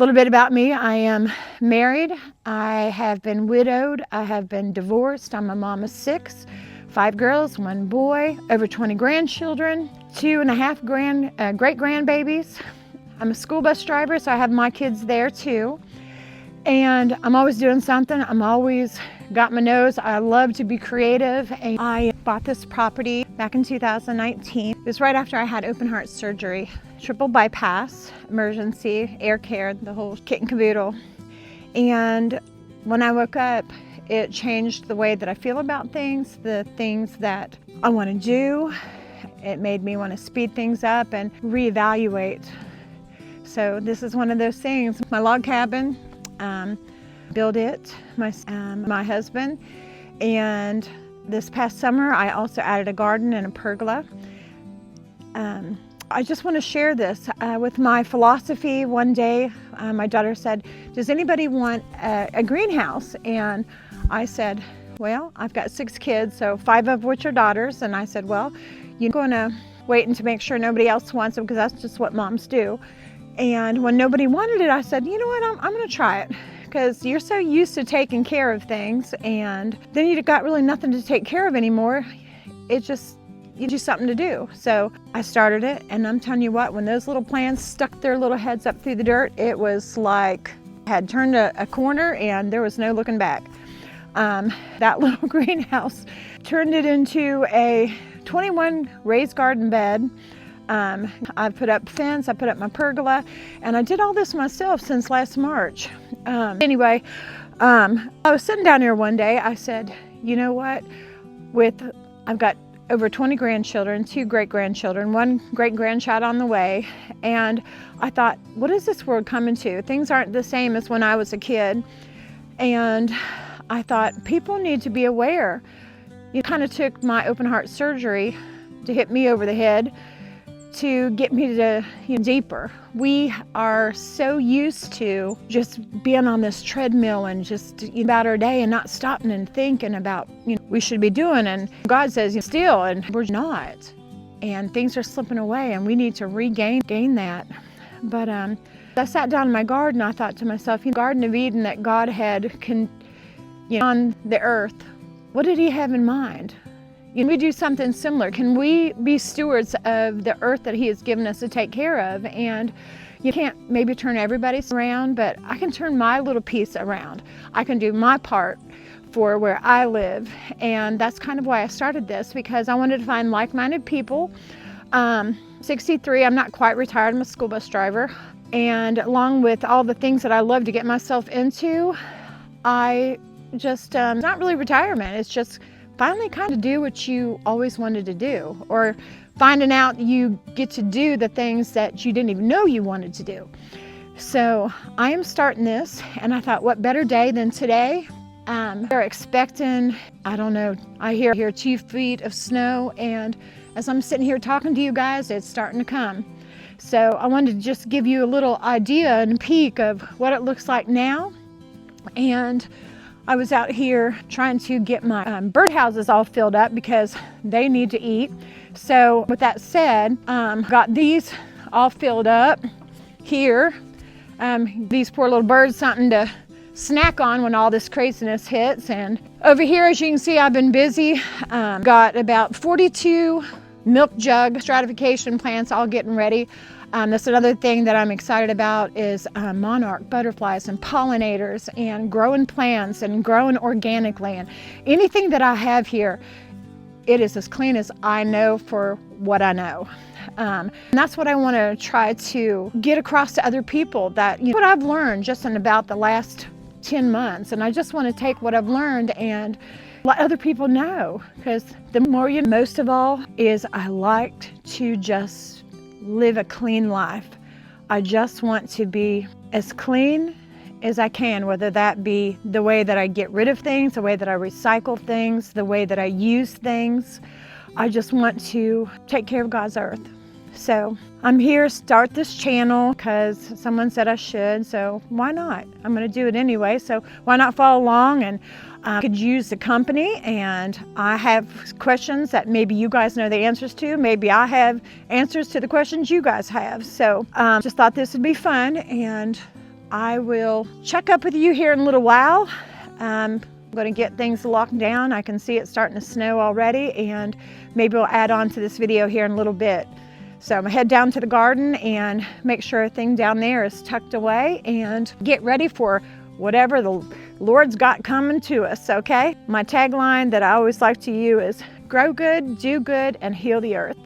little bit about me. I am married. I have been widowed. I have been divorced. I'm a mom of 6, 5 girls, 1 boy, over 20 grandchildren, 2.5 great grandbabies. I'm a school bus driver, so I have my kids there too. And I'm always doing something. I'm always got my nose. I love to be creative. And I bought this property back in 2019. It was right after I had open heart surgery, triple bypass, emergency, air care, the whole kit and caboodle. And when I woke up, it changed the way that I feel about things, the things that I want to do. It made me want to speed things up and reevaluate. So this is one of those things. My log cabin, built it, my husband, and this past summer I also added a garden and a pergola. I just want to share this with my philosophy. One day my daughter said, does anybody want a greenhouse? And I said, well, I've got 6 kids, so 5 of which are daughters, and I said, well, you're going to wait and to make sure nobody else wants them, because that's just what moms do. And when nobody wanted it, I said, you know what, I'm going to try it, because you're so used to taking care of things, and then you got really nothing to take care of anymore. It just gives you something to do. So I started it, and I'm telling you what, when those little plants stuck their little heads up through the dirt, it was like I had turned a corner and there was no looking back. That little greenhouse turned it into a 21 raised garden bed. I put up fence, I put up my pergola, and I did all this myself since last March. Anyway, I was sitting down here one day, I said, you know what, I've got over 20 grandchildren, 2 great-grandchildren, 1 great-grandchild on the way, and I thought, what is this world coming to? Things aren't the same as when I was a kid, and I thought, people need to be aware. It kind of took my open heart surgery to hit me over the head to get me to deeper. We are so used to just being on this treadmill and just about our day and not stopping and thinking about we should be doing, and God says still, and we're not, and things are slipping away, and we need to gain that. But I sat down in my garden. I thought to myself, Garden of Eden that God had on the earth, what did He have in mind? Can we do something similar? Can we be stewards of the earth that He has given us to take care of? And you can't maybe turn everybody's around, but I can turn my little piece around. I can do my part for where I live. And that's kind of why I started this, because I wanted to find like-minded people. 63, I'm not quite retired, I'm a school bus driver. And along with all the things that I love to get myself into, I just, not really retirement, it's just finally kind of do what you always wanted to do, or finding out you get to do the things that you didn't even know you wanted to do. So I am starting this, and I thought, what better day than today? They're expecting, I don't know, I hear 2 feet of snow, and as I'm sitting here talking to you guys, it's starting to come. So I wanted to just give you a little idea and peek of what it looks like now. And I was out here trying to get my birdhouses all filled up because they need to eat. So with that said, got these all filled up here. These poor little birds something to snack on when all this craziness hits. And over here, as you can see, I've been busy. Got about 42 milk jug stratification plants all getting ready. That's another thing that I'm excited about is monarch butterflies and pollinators and growing plants and growing organically. And anything that I have here, it is as clean as I know for what I know. And that's what I want to try to get across to other people, that what I've learned just in about the last 10 months. And I just want to take what I've learned and let other people know, because the more most of all is I like to just live a clean life. I just want to be as clean as I can, whether that be the way that I get rid of things, the way that I recycle things, the way that I use things. I just want to take care of God's earth. So I'm here to start this channel because someone said I should, so why not? I'm going to do it anyway, so why not follow along? And I could use the company, and I have questions that maybe you guys know the answers to. Maybe I have answers to the questions you guys have. So just thought this would be fun, and I will check up with you here in a little while. I'm going to get things locked down. I can see it starting to snow already, and maybe we'll add on to this video here in a little bit. So I'm gonna head down to the garden and make sure everything down there is tucked away and get ready for whatever the Lord's got coming to us, okay? My tagline that I always like to use is grow good, do good, and heal the earth.